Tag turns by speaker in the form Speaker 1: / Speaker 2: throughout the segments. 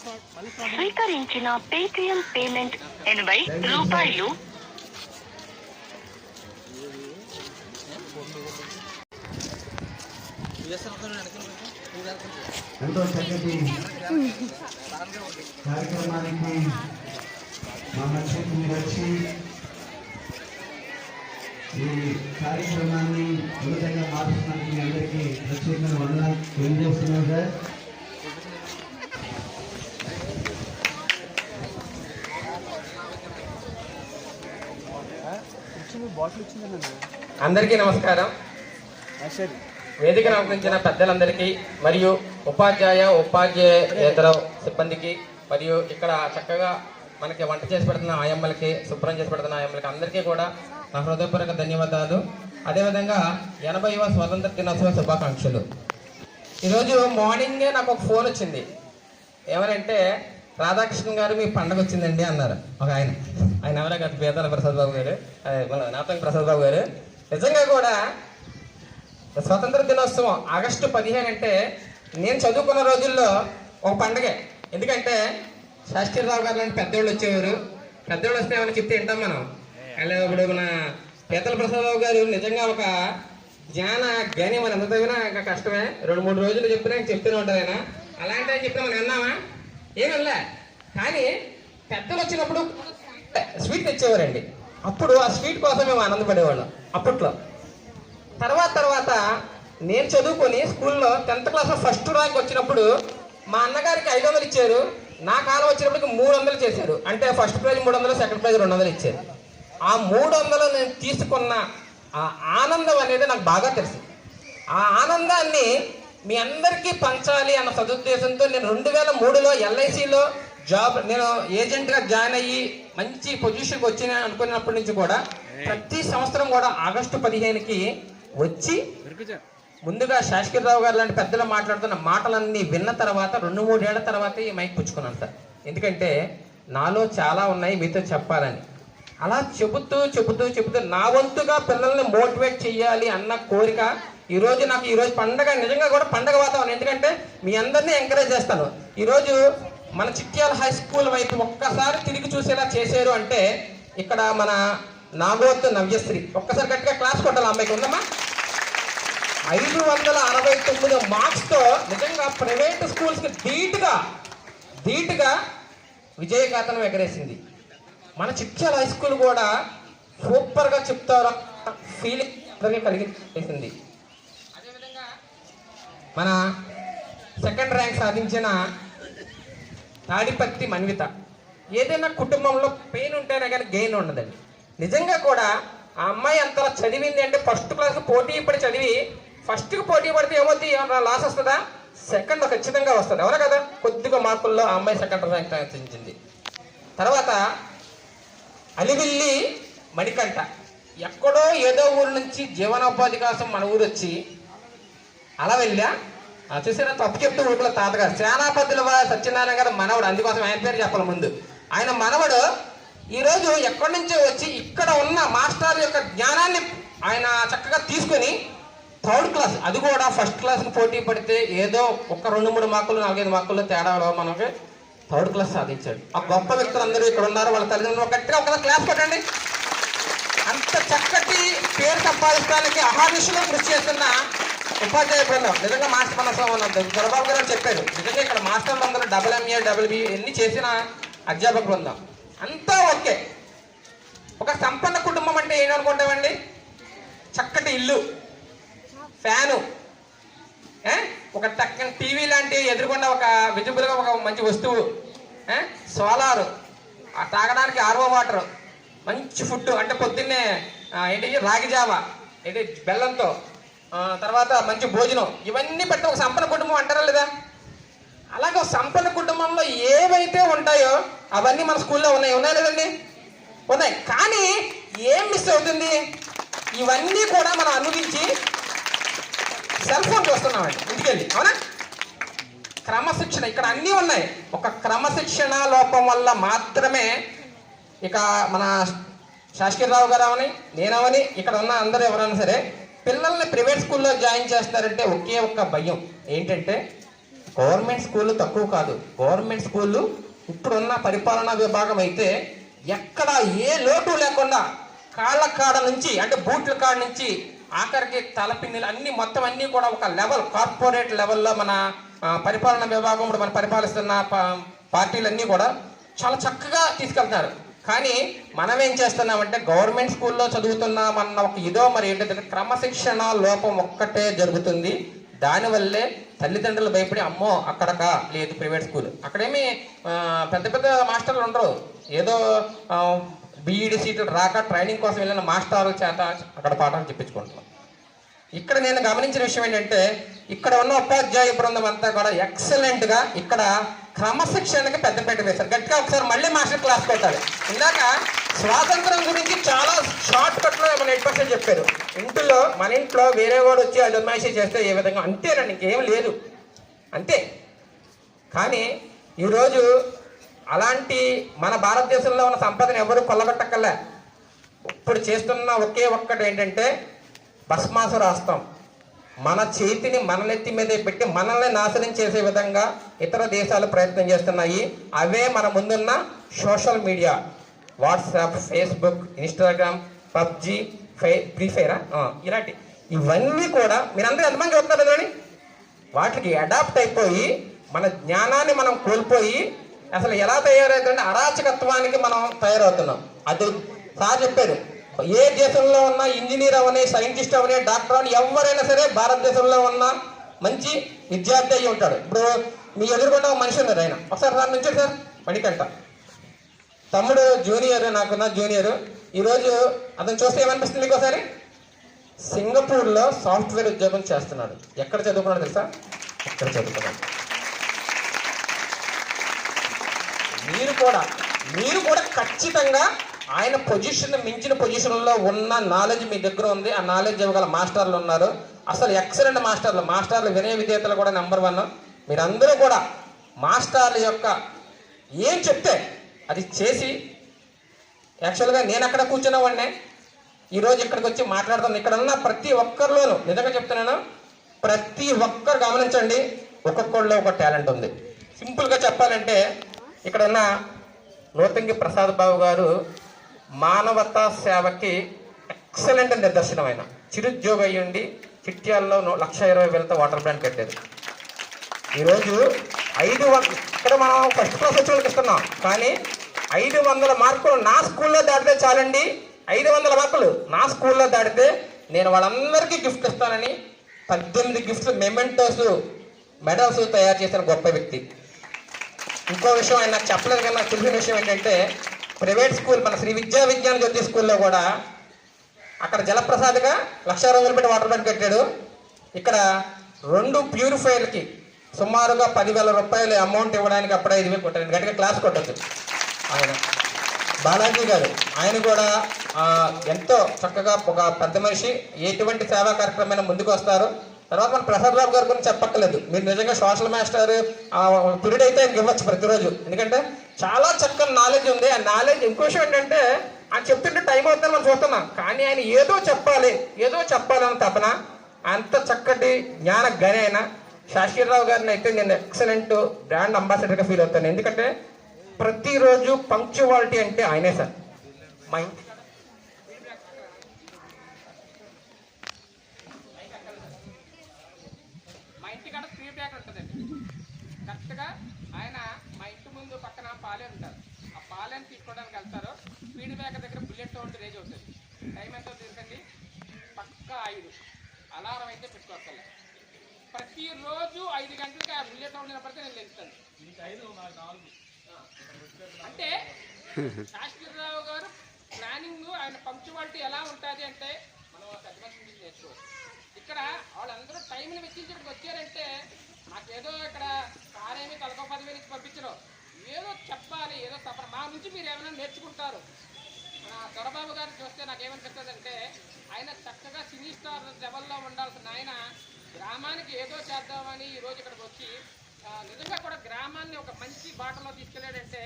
Speaker 1: స్వీకరించిన Paytm payment 80 రూపాయలు.
Speaker 2: ఎంతో చక్కటి కార్యక్రమానికి మా మధ్యకు మీరు వచ్చి ఈ కార్యక్రమాన్ని ఉన్నతంగా మార్చుతున్నందుకు మీ అందరికీ ప్రత్యేకమైన వందనాలు తెలియజేస్తున్నాం సార్.
Speaker 3: అందరికీ నమస్కారం. వేదికను అలంకరించిన పెద్దలందరికీ మరియు ఉపాధ్యాయేతర సిబ్బందికి మరియు ఇక్కడ చక్కగా మనకి వంట చేసి పెడుతున్న ఆయమ్మలకి, శుభ్రం చేసి పెడుతున్న ఆయమ్మలకి అందరికీ కూడా నా హృదయపూర్వక ధన్యవాదాలు. అదేవిధంగా 80వ స్వాతంత్ర దినోత్సవ శుభాకాంక్షలు. ఈరోజు మార్నింగే నాకు ఒక ఫోన్ వచ్చింది. ఏమనంటే, రాధాకృష్ణ గారు మీ పండగ వచ్చిందండి అన్నారు ఒక ఆయన ఎవరో కాదు, బేతాల ప్రసాద్ బాబు గారు, నాతంగి ప్రసాద్ బాబు గారు. నిజంగా కూడా స్వతంత్ర దినోత్సవం ఆగస్టు 15 అంటే నేను చదువుకున్న రోజుల్లో ఒక పండగే. ఎందుకంటే శాస్త్రీరావు గారు లాంటి పెద్దోళ్ళు వచ్చేవారు. పెద్దోళ్ళు వస్తే ఏమైనా చెప్తే వింటాం మనం. అలా ఇప్పుడు మన బేతాల ప్రసాద్ బాబు గారు నిజంగా ఒక జ్ఞాని. మనం ఎంత తగినా ఇంకా కష్టమే. 2-3 రోజులు చెప్తూనే ఉంటారు ఆయన. అలాంటి ఆయన చెప్తే మనం విన్నామా? ఏమన్నా. కానీ పెద్దలు వచ్చినప్పుడు స్వీట్ తెచ్చేవారండి. అప్పుడు ఆ స్వీట్ కోసం మేము ఆనందపడేవాళ్ళం అప్పట్లో. తర్వాత నేను చదువుకొని స్కూల్లో 10th క్లాస్లో ఫస్ట్ ర్యాంక్ వచ్చినప్పుడు మా అన్నగారికి 500 ఇచ్చారు. నా కాలం వచ్చినప్పటికి 300 చేశారు. అంటే ఫస్ట్ ప్రైజ్ 300, సెకండ్ ప్రైజ్ 200 ఇచ్చారు. ఆ 300 నేను తీసుకున్న ఆ ఆనందం అనేది నాకు బాగా తెలుసు. ఆ ఆనందాన్ని మీ అందరికీ పంచాలి అన్న సదుద్దేశంతో నేను 2003లో LICలో నేను ఏజెంట్గా జాయిన్ అయ్యి మంచి పొజిషన్కి వచ్చిన అనుకున్నప్పటి నుంచి కూడా ప్రతి సంవత్సరం కూడా ఆగస్టు 15కి వచ్చి ముందుగా శాస్త్రీరావు గారు లాంటి పెద్దలు మాట్లాడుతున్న మాటలన్నీ విన్న తర్వాత 2-3 ఏళ్ల తర్వాత ఈ మైక్ పుచ్చుకున్నాను సార్. ఎందుకంటే నాలో చాలా ఉన్నాయి మీతో చెప్పాలని. అలా చెబుతూ నా వంతుగా పిల్లల్ని మోటివేట్ చేయాలి అన్న కోరిక నాకు ఈరోజు పండగ, నిజంగా కూడా పండగ వాతావరణం. ఎందుకంటే మీ అందరినీ ఎంకరేజ్ చేస్తాను. ఈరోజు మన చిట్యాల హై స్కూల్ వైపు ఒక్కసారి తిరిగి చూసేలా చేశారు అంటే ఇక్కడ మన నాగోత్ నవ్యశ్రీ. ఒక్కసారి గట్టిగా క్లాస్ కొట్టాలి. అమ్మాయికి ఉందమ్మా. 569 మార్క్స్తో నిజంగా ప్రైవేట్ స్కూల్స్కి ధీటుగా విజయగాథను ఎగరేసింది. మన చిట్యాల హై స్కూల్ కూడా సూపర్గా చెప్తారు ఫీలింగ్ అందరికీ కలిగింది. అదేవిధంగా మన సెకండ్ ర్యాంక్ సాధించిన తాడిపత్తి మన్విత. ఏదైనా కుటుంబంలో పెయిన్ ఉంటేనే కానీ గెయిన్ ఉండదండి. నిజంగా కూడా ఆ అమ్మాయి అంతలా చదివింది అంటే ఫస్ట్ క్లాస్ పోటీ పడి చదివి ఫస్ట్కి పోటీ పడితే ఏమవుతుంది? ఏమన్నా లాస్ వస్తుందా? సెకండ్ ఖచ్చితంగా వస్తుంది. ఎవరు కదా కొద్దిగా మార్కుల్లో ఆ అమ్మాయి సెకండ్ ర్యాంక్ సాధించింది. తర్వాత అలివిల్లి మణికంఠ. ఎక్కడో ఏదో ఊరు నుంచి జీవనోపాధి కోసం మన ఊరు వచ్చి అలా వెళ్ళా చూసారా, తప్పు చెప్తూ ఊరిలో తాతగారు సేనాపతుల సత్యనారాయణ గారు మనవడు. అందుకోసం ఆయన పేరు చెప్పాలి ముందు. ఆయన మనవడు ఈరోజు ఎక్కడి నుంచో వచ్చి ఇక్కడ ఉన్న మాస్టర్ యొక్క జ్ఞానాన్ని ఆయన చక్కగా తీసుకుని 3rd క్లాస్, అది కూడా ఫస్ట్ క్లాస్కి పోటీ పడితే ఏదో ఒక 2-3 మార్కులు 4-5 మార్కులు తేడాలో మనకి 3rd క్లాస్ సాధించాడు. ఆ గొప్ప వ్యక్తులు అందరూ ఇక్కడ ఉన్నారు. వాళ్ళ తల్లిదండ్రులు గట్టిగా ఒక క్లాస్ కొట్టండి. అంత చక్కటి పేరు సంపాదించడానికి అహర్నిశలో కృషి చేస్తున్న ఉపాధ్యాయ బృందం. నిజంగా మాస్టర్ మన దొరబాబు గారు చెప్పారు. నిజంగా ఇక్కడ మాస్టర్లు అందరూ MA, BB ఎన్ని చేసిన అధ్యాపక బృందం అంతా ఓకే. ఒక సంపన్న కుటుంబం అంటే ఏమనుకుంటామండి? చక్కటి ఇల్లు, ఫ్యాను, ఒక చక్కని టీవీ లాంటి ఎదురుకుండా ఒక విజిబుల్గా ఒక మంచి వస్తువు, సోలారు, తాగడానికి RO వాటర్, మంచి ఫుడ్ అంటే పొద్దున్నే రాగి జావా బెల్లంతో, తర్వాత మంచి భోజనం, ఇవన్నీ పెట్టి ఒక సంపన్న కుటుంబం అంటారా లేదా? అలాగే ఒక సంపన్న కుటుంబంలో ఏవైతే ఉంటాయో అవన్నీ మన స్కూల్లో ఉన్నాయా లేదండి? ఉన్నాయి. కానీ ఏం మిస్ అవుతుంది? ఇవన్నీ కూడా మనం అనుభవించి సెల్ ఫోన్ చూస్తున్నామండి ఇంటికెళ్ళి. అవునా? క్రమశిక్షణ ఇక్కడ అన్నీ ఉన్నాయి. ఒక క్రమశిక్షణ లోపం వల్ల మాత్రమే ఇక మన శాస్త్రీరావు గారు అవని నేనవని ఇక్కడ ఉన్న అందరూ ఎవరైనా సరే పిల్లల్ని ప్రైవేట్ స్కూల్లో జాయిన్ చేస్తారంటే ఒకే ఒక్క భయం ఏంటంటే గవర్నమెంట్ స్కూళ్ళు తక్కువ కాదు. గవర్నమెంట్ స్కూళ్ళు ఇప్పుడున్న పరిపాలనా విభాగం అయితే ఎక్కడ ఏ లోటు లేకుండా కాళ్ళ కాడ నుంచి అంటే బూట్ల కాడ నుంచి ఆఖరికి తలపిన్నులు అన్ని మొత్తం అన్నీ కూడా ఒక లెవెల్ కార్పొరేట్ లెవెల్లో మన పరిపాలనా విభాగం ఇప్పుడు మనం పరిపాలిస్తున్న పార్టీలన్నీ కూడా చాలా చక్కగా తీసుకెళ్తున్నారు. కానీ మనం ఏం చేస్తున్నామంటే గవర్నమెంట్ స్కూల్లో చదువుతున్నామన్న ఒక ఇదో మరి ఏంటంటే క్రమశిక్షణ లోపం ఒక్కటే జరుగుతుంది. దానివల్లే తల్లిదండ్రులు భయపడి అమ్మో అక్కడకా లేదు ప్రైవేట్ స్కూల్ అక్కడేమి పెద్ద పెద్ద మాస్టర్లు ఉండరు. ఏదో బీఈడి సీట్లు రాక ట్రైనింగ్ కోసం వెళ్ళిన మాస్టర్ల చేత అక్కడ పాఠాలు చెప్పించుకుంటున్నాం. ఇక్కడ నేను గమనించిన విషయం ఏంటంటే ఇక్కడ ఉన్న ఉపాధ్యాయ బృందం అంతా కూడా ఎక్సలెంట్గా ఇక్కడ క్రమశిక్షణకి పెద్దపీట వేశారు. గట్టిగా ఒకసారి మళ్ళీ మాస్టర్ క్లాస్ కొట్టాలి. ఇందాక స్వాతంత్రం గురించి చాలా షార్ట్ కట్లో మన 8% చెప్పారు. మన ఇంట్లో వేరే వాడు వచ్చి అది అమ్మాయి చేస్తే ఏ విధంగా అంతేనండి, ఇంకేం లేదు అంతే. కానీ ఈరోజు అలాంటి మన భారతదేశంలో ఉన్న సంపదను ఎవరు కొల్లగొట్టక్కర్లే. ఇప్పుడు చేస్తున్న ఒకే ఒక్కటి ఏంటంటే భస్మాసు రాస్తాం. మన చేతిని మన నెత్తి మీద పెట్టి మనల్ని నాశనం చేసే విధంగా ఇతర దేశాలు ప్రయత్నం చేస్తున్నాయి. అవే మన ముందున్న social media, WhatsApp, Facebook, Instagram, PUBG, free fire ఇలాంటి ఇవన్నీ కూడా మీరందరూ ఎంతమంది చెప్తున్నారు కదండి, వాటికి అడాప్ట్ అయిపోయి మన జ్ఞానాన్ని మనం కోల్పోయి అసలు ఎలా తయారవుతుందంటే అరాచకత్వానికి మనం తయారవుతున్నాం. అది సార్ చెప్పారు, ఏ దేశంలో ఉన్న ఇంజనీర్ అవని, సైంటిస్ట్ అవని, డాక్టర్ అవని ఎవరైనా సరే భారతదేశంలో ఉన్న మంచి విద్యార్థి అయ్యి ఉంటాడు. ఇప్పుడు మీ ఎదురుకుండా ఒక మనిషి ఉన్నారు, ఆయన ఒకసారి సార్ నుంచి సార్ మణికంఠ తమ్ముడు జూనియర్, నాకున్న జూనియర్. ఈరోజు అతను చూస్తే ఏమనిపిస్తుంది మీకు ఒకసారి? సింగపూర్లో సాఫ్ట్వేర్ ఉద్యోగం చేస్తున్నాడు. ఎక్కడ చదువుకున్నాడు తెలుసా? ఎక్కడ చదువుకున్నాడు. మీరు కూడా ఖచ్చితంగా ఆయన పొజిషన్ మించిన పొజిషన్లో ఉన్న నాలెడ్జ్ మీ దగ్గర ఉంది. ఆ నాలెడ్జ్ ఇవ్వగల మాస్టర్లు ఉన్నారు. అసలు ఎక్సలెంట్ మాస్టర్లు వినయ విధేయతలు కూడా నెంబర్ 1. మీరందరూ కూడా మాస్టర్ల యొక్క ఏం చెప్తే అది చేసి, యాక్చువల్గా నేను అక్కడ కూర్చున్నవాడినే ఈరోజు ఇక్కడికి వచ్చి మాట్లాడుతున్నాను. ఇక్కడ ఉన్న ప్రతి ఒక్కరిలోనూ నిజంగా చెప్తున్నాను, ప్రతి ఒక్కరు గమనించండి, ఒక్కొక్కళ్ళలో ఒక టాలెంట్ ఉంది. సింపుల్గా చెప్పాలంటే ఇక్కడ ఉన్న నూతంగి ప్రసాద్ బాబు గారు మానవతా సేవకి ఎక్సలెంట్ నిదర్శనం. ఆయన చిరుద్యోగి అయ్యండి చిట్యాల్లో 1,20,000 వాటర్ ప్లాంట్ కట్టారు. ఈరోజు 500 ఇక్కడ మనం ఫస్ట్ క్లాస్ వచ్చి వాళ్ళకి ఇస్తున్నాం, కానీ 500 మార్కులు నా స్కూల్లో దాటితే చాలండి. 500 మార్కులు నా స్కూల్లో దాటితే నేను వాళ్ళందరికీ గిఫ్ట్ ఇస్తానని 18 గిఫ్ట్స్, మెమెంటోస్, మెడల్స్ తయారు చేసిన గొప్ప వ్యక్తి. ఇంకో విషయం ఆయన నాకు చెప్పలేదు కానీ నాకు తెలిసిన విషయం ఏంటంటే ప్రైవేట్ స్కూల్ మన శ్రీ విద్యా విజ్ఞాన జ్యోతి స్కూల్లో కూడా అక్కడ జలప్రసాద్గా 1,00,000 పెట్టి వాటర్ ప్లాంట్ కట్టాడు. ఇక్కడ 2 ప్యూరిఫైర్లకి సుమారుగా 10,000 రూపాయలు అమౌంట్ ఇవ్వడానికి అప్పుడే 5,000 కొట్టారు. గట్టిగా క్లాస్ కొట్టచ్చు. ఆయన బాలాజీ గారు, ఆయన కూడా ఎంతో చక్కగా ఒక పెద్ద మనిషి, ఎటువంటి సేవా కార్యక్రమమైన ముందుకు వస్తారు. తర్వాత మన ప్రసాద్ బాబు గారి గురించి చెప్పక్కర్లేదు. మీరు నిజంగా సోషల్ మాస్టర్ పీరియడ్ అయితే ఆయనకి ఇవ్వచ్చు ప్రతిరోజు, ఎందుకంటే చాలా చక్కని నాలెడ్జ్ ఉంది. ఆ నాలెడ్జ్ ఇంకో విషయం ఏంటంటే ఆయన చెప్తుంటే టైం అవుతుందని మనం చూస్తున్నాం, కానీ ఆయన ఏదో చెప్పాలని తపన. అంత చక్కటి జ్ఞాన గని అయిన శాస్త్రీరావు గారిని అయితే నేను ఎక్సలెంట్ బ్రాండ్ అంబాసిడర్గా ఫీల్ అవుతాను. ఎందుకంటే ప్రతిరోజు పంక్చువాలిటీ అంటే ఆయనే సార్. మా ఇంటికాడ స్పీడ్ బ్రేకర్ ఉంటుందండి. కరెక్ట్గా ఆయన మా ఇంటి ముందు పక్కన పాలే ఉంటారు. ఆ పాలెని తీసుకోవడానికి వెళ్తారు. స్పీడ్ బ్రేకర్ దగ్గర బుల్లెట్ సౌండ్ రేజ్ అవుతుంది. టైం ఎంతో తెలుసండి, పక్కా 5. అలారం అయితే పెట్టుకోవాలి. ప్రతిరోజు 5 గంటలకి ఆ బుల్లెట్ సౌండ్ వినపడితే నేను లేస్తాను. అంటే శాస్త్రీరావు గారు ప్లానింగ్, ఆయన పంక్చువాలిటీ ఎలా ఉంటుంది అంటే మనం పెద్ద మనిషి నేర్చుకోవచ్చు. ఇక్కడ వాళ్ళందరూ టైంని వెచ్చించడానికి వచ్చారంటే నాకేదో ఇక్కడ కారేమి తలకో 10,000 ఇచ్చి పంపించరు. ఏదో చెప్పాలి, ఏదో తప్ప మా నుంచి మీరు ఏమైనా నేర్చుకుంటారు. మన దొరబాబు గారిని చూస్తే నాకేమనిపిస్తుందంటే ఆయన చక్కగా సినీ స్టార్ లెవెల్లో ఉండాల్సిన ఆయన గ్రామానికి ఏదో చేద్దామని ఈరోజు ఇక్కడికి వచ్చి నిజంగా కూడా గ్రామాన్ని ఒక మంచి బాటలో తీసుకెళ్ళాడంటే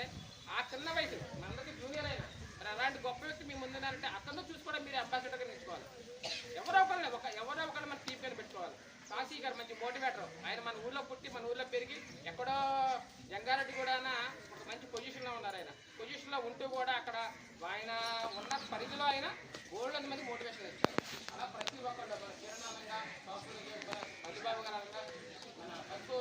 Speaker 3: ఆ చిన్న వయసు మనందరికీ జూనియర్ అయినా మరి అలాంటి గొప్ప వ్యక్తి మీ ముందున్నారంటే అతను చూసుకోవడం మీరు అంబాసిడర్గా నేర్చుకోవాలి. ఎవరో ఒకళ్ళు మన టీం పేరు పెట్టుకోవాలి. కాశీ గారు మంచి మోటివేటర్. ఆయన మన ఊళ్ళో పుట్టి మన ఊళ్ళో పెరిగి ఎక్కడో జంగారెడ్డి కూడా ఒక మంచి పొజిషన్లో ఉన్నారు. ఆయన పొజిషన్లో ఉంటూ కూడా అక్కడ ఆయన ఉన్న పరిధిలో ఆయన గోల్డ్ మంది మోటివేషన్ ఇస్తారు. అలా ప్రతి ఒక్కళ్ళు చిరణాలంగా మల్లిబాబు గారు అనగా మన బస్సు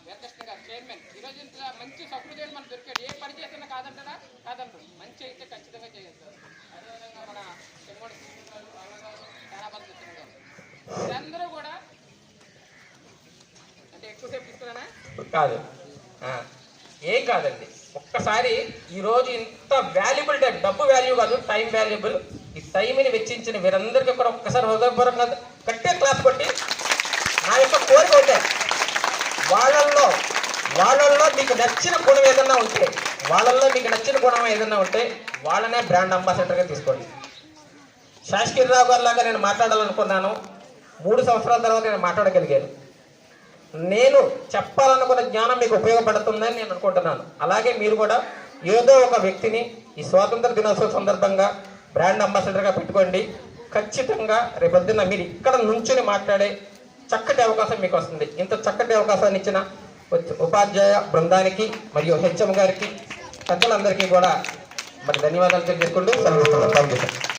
Speaker 3: వెంకృష్ణ గారు చైర్మన్. ఈరోజు ఇంత మంచి సహృదయుడు మనకు దొరికాడు. ఏ పని చేస్తున్నా కాదంటారా? కాదంటారు. మంచి అయితే ఖచ్చితంగా చేస్తారు. అదేవిధంగా మన చెమ్మడి చాలా మంది చూస్తున్నారు. వీరందరూ కూడా అంటే ఎక్కువసేపు తీసుకున్నానా? కాదు, ఏం కాదండి. ఒక్కసారి ఈరోజు ఇంత వాల్యుబుల్ టైం, డబ్బు వాల్యూ కాదు, టైం వాల్యుబుల్. ఈ టైంని వెచ్చించిన వీరందరికీ కూడా ఒక్కసారి హృదయపూర్వకంగా గట్టిగా క్లాస్ కొట్టి నా యొక్క కోరిక అవుతాయి. వాళ్ళల్లో మీకు నచ్చిన గుణం ఏదన్నా ఉంటే వాళ్ళనే బ్రాండ్ అంబాసిడర్గా తీసుకోండి. శాస్త్రీరావు గారి లాగా నేను మాట్లాడాలనుకున్నాను. 3 సంవత్సరాల తర్వాత నేను మాట్లాడగలిగాను. నేను చెప్పాలనుకున్న జ్ఞానం మీకు ఉపయోగపడుతుందని నేను అనుకుంటున్నాను. అలాగే మీరు కూడా ఏదో ఒక వ్యక్తిని ఈ స్వాతంత్ర దినోత్సవం సందర్భంగా బ్రాండ్ అంబాసిడర్గా పెట్టుకోండి. ఖచ్చితంగా రేపొద్దున మీరు ఇక్కడ నుంచుని మాట్లాడే చక్కటి అవకాశం మీకు వస్తుంది. ఇంత చక్కటి అవకాశాన్ని ఇచ్చిన ఉపాధ్యాయ బృందానికి మరియు హెచ్ఎం గారికి, పెద్దలందరికీ కూడా మరి ధన్యవాదాలు తెలియజేసుకుంటూ సెలవు.